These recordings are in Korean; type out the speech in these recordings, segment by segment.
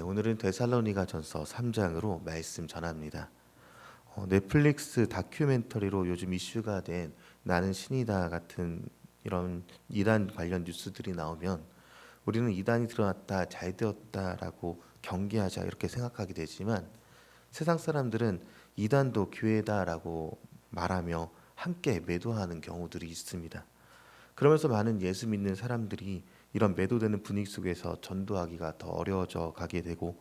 네, 오늘은 데살로니가전서 3장으로 말씀 전합니다. 넷플릭스 다큐멘터리로 요즘 이슈가 된 나는 신이다 같은 이런 이단 관련 뉴스들이 나오면 우리는 이단이 드러났다, 잘 되었다라고 경계하자 이렇게 생각하게 되지만 세상 사람들은 이단도 교회다라고 말하며 함께 매도하는 경우들이 있습니다. 그러면서 많은 예수 믿는 사람들이 이런 매도되는 분위기 속에서 전도하기가 더 어려워져 가게 되고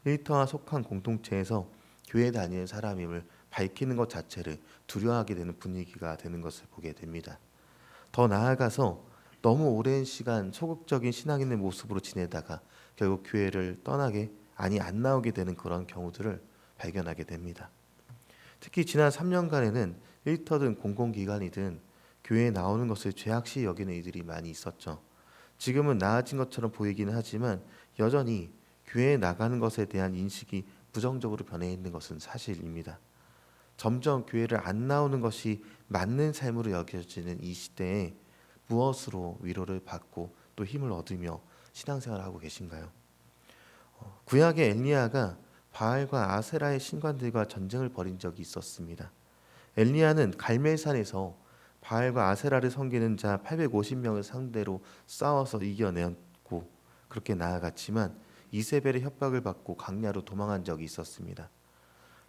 일터와 속한 공동체에서 교회 다니는 사람임을 밝히는 것 자체를 두려워하게 되는 분위기가 되는 것을 보게 됩니다. 더 나아가서 너무 오랜 시간 소극적인 신앙인의 모습으로 지내다가 결국 교회를 떠나게 안 나오게 되는 그런 경우들을 발견하게 됩니다. 특히 지난 3년간에는 일터든 공공기관이든 교회에 나오는 것을 죄악시 여기는 이들이 많이 있었죠. 지금은 나아진 것처럼 보이기는 하지만 여전히 교회에 나가는 것에 대한 인식이 부정적으로 변해 있는 것은 사실입니다. 점점 교회를 안 나오는 것이 맞는 삶으로 여겨지는 이 시대에 무엇으로 위로를 받고 또 힘을 얻으며 신앙생활을 하고 계신가요? 구약의 엘리야가 바알과 아세라의 신관들과 전쟁을 벌인 적이 있었습니다. 엘리야는 갈멜산에서 바알과 아세라를 섬기는 자 850명을 상대로 싸워서 이겨냈고 그렇게 나아갔지만 이세벨의 협박을 받고 강야로 도망한 적이 있었습니다.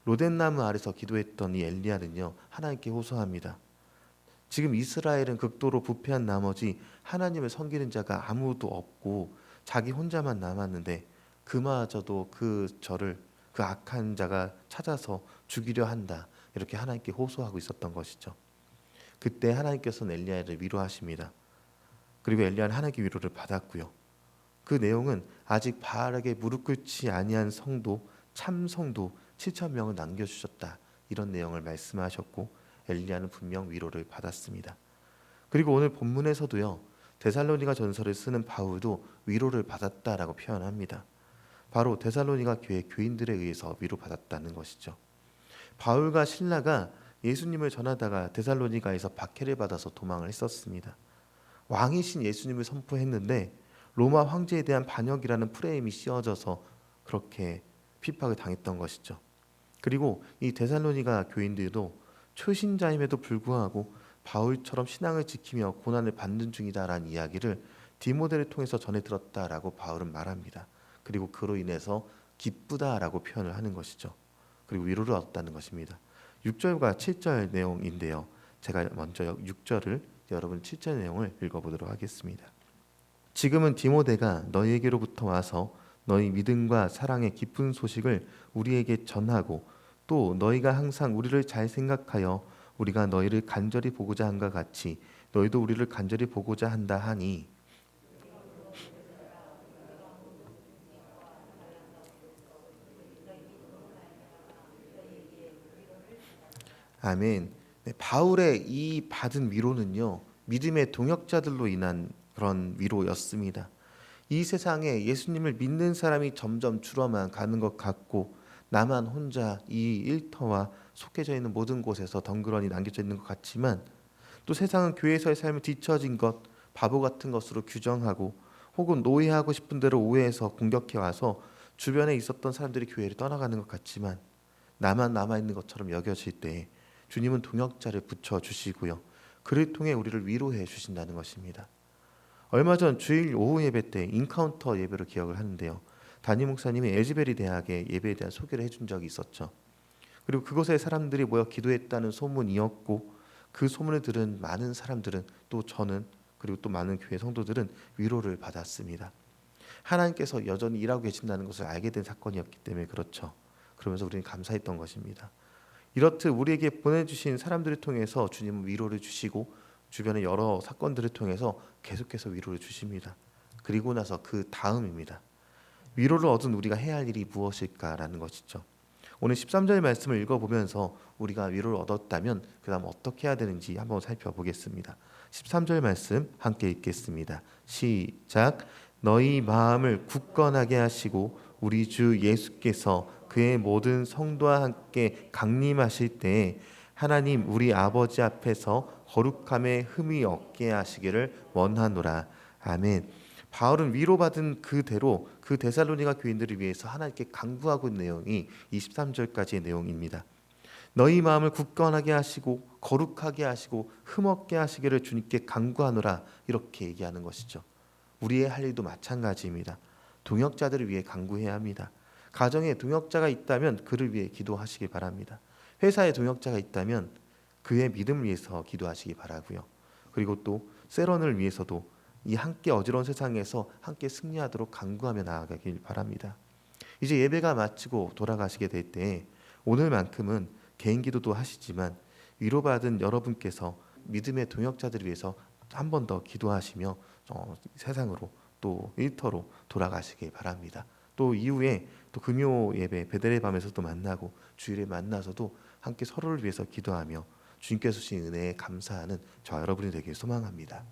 로덴나무 아래서 기도했던 이 엘리야는요 하나님께 호소합니다. 지금 이스라엘은 극도로 부패한 나머지 하나님을 섬기는 자가 아무도 없고 자기 혼자만 남았는데 그마저도 그 악한 자가 찾아서 죽이려 한다. 이렇게 하나님께 호소하고 있었던 것이죠. 그때 하나님께서는 엘리야를 위로하십니다. 그리고 엘리야는 하나님께 위로를 받았고요. 그 내용은 아직 바알에게 무릎 꿇지 아니한 성도 참 성도 7천 명을 남겨주셨다. 이런 내용을 말씀하셨고 엘리야는 분명 위로를 받았습니다. 그리고 오늘 본문에서도요. 데살로니가 전서를 쓰는 바울도 위로를 받았다라고 표현합니다. 바로 데살로니가 교회 교인들에 의해서 위로받았다는 것이죠. 바울과 실라가 예수님을 전하다가 데살로니가에서 박해를 받아서 도망을 했었습니다. 왕이신 예수님을 선포했는데 로마 황제에 대한 반역이라는 프레임이 씌워져서 그렇게 핍박을 당했던 것이죠. 그리고 이 데살로니가 교인들도 초신자임에도 불구하고 바울처럼 신앙을 지키며 고난을 받는 중이다라는 이야기를 디모데를 통해서 전해 들었다라고 바울은 말합니다. 그리고 그로 인해서 기쁘다라고 표현을 하는 것이죠. 그리고 위로를 얻었다는 것입니다. 6절과 7절 내용인데요. 제가 먼저 6절을 여러분 7절 내용을 읽어보도록 하겠습니다. 지금은 디모데가 너희에게로부터 와서 너희 믿음과 사랑의 기쁜 소식을 우리에게 전하고 또 너희가 항상 우리를 잘 생각하여 우리가 너희를 간절히 보고자 한과 같이 너희도 우리를 간절히 보고자 한다 하니 아멘. 네, 바울의 이 받은 위로는요. 믿음의 동역자들로 인한 그런 위로였습니다. 이 세상에 예수님을 믿는 사람이 점점 줄어만 가는 것 같고 나만 혼자 이 일터와 속해져 있는 모든 곳에서 덩그러니 남겨져 있는 것 같지만 또 세상은 교회에서의 삶을 뒤처진 것, 바보 같은 것으로 규정하고 혹은 노예하고 싶은 대로 오해해서 공격해 와서 주변에 있었던 사람들이 교회를 떠나가는 것 같지만 나만 남아있는 것처럼 여겨질 때 주님은 동역자를 붙여주시고요. 그를 통해 우리를 위로해 주신다는 것입니다. 얼마 전 주일 오후 예배 때 인카운터 예배로 기억을 하는데요. 담임 목사님이 에즈베리 대학의 예배에 대한 소개를 해준 적이 있었죠. 그리고 그곳에 사람들이 모여 기도했다는 소문이었고 그 소문을 들은 많은 사람들은 또 저는 그리고 또 많은 교회 성도들은 위로를 받았습니다. 하나님께서 여전히 일하고 계신다는 것을 알게 된 사건이었기 때문에 그렇죠. 그러면서 우리는 감사했던 것입니다. 이렇듯 우리에게 보내주신 사람들을 통해서 주님은 위로를 주시고 주변의 여러 사건들을 통해서 계속해서 위로를 주십니다. 그리고 나서 그 다음입니다. 위로를 얻은 우리가 해야 할 일이 무엇일까라는 것이죠. 오늘 13절 말씀을 읽어보면서 우리가 위로를 얻었다면 그 다음 어떻게 해야 되는지 한번 살펴보겠습니다. 13절 말씀 함께 읽겠습니다. 시작. 너희 마음을 굳건하게 하시고 우리 주 예수께서 그의 모든 성도와 함께 강림하실 때에 하나님 우리 아버지 앞에서 거룩함에 흠이 없게 하시기를 원하노라. 아멘. 바울은 위로받은 그대로 그 데살로니가 교인들을 위해서 하나님께 간구하고 있는 내용이 23절까지의 내용입니다. 너희 마음을 굳건하게 하시고 거룩하게 하시고 흠없게 하시기를 주님께 간구하노라, 이렇게 얘기하는 것이죠. 우리의 할 일도 마찬가지입니다. 동역자들을 위해 간구해야 합니다. 가정에 동역자가 있다면 그를 위해 기도하시기 바랍니다. 회사에 동역자가 있다면 그의 믿음을 위해서 기도하시기 바라고요. 그리고 또 세런을 위해서도 이 함께 어지러운 세상에서 함께 승리하도록 간구하며 나아가길 바랍니다. 이제 예배가 마치고 돌아가시게 될 때 오늘만큼은 개인 기도도 하시지만 위로받은 여러분께서 믿음의 동역자들을 위해서 한 번 더 기도하시며 세상으로 또 일터로 돌아가시길 바랍니다. 또 이후에 또 금요 예배 베델의 밤에서도 만나고 주일에 만나서도 함께 서로를 위해서 기도하며 주님께서 주신 은혜에 감사하는 저 여러분이 되길 소망합니다.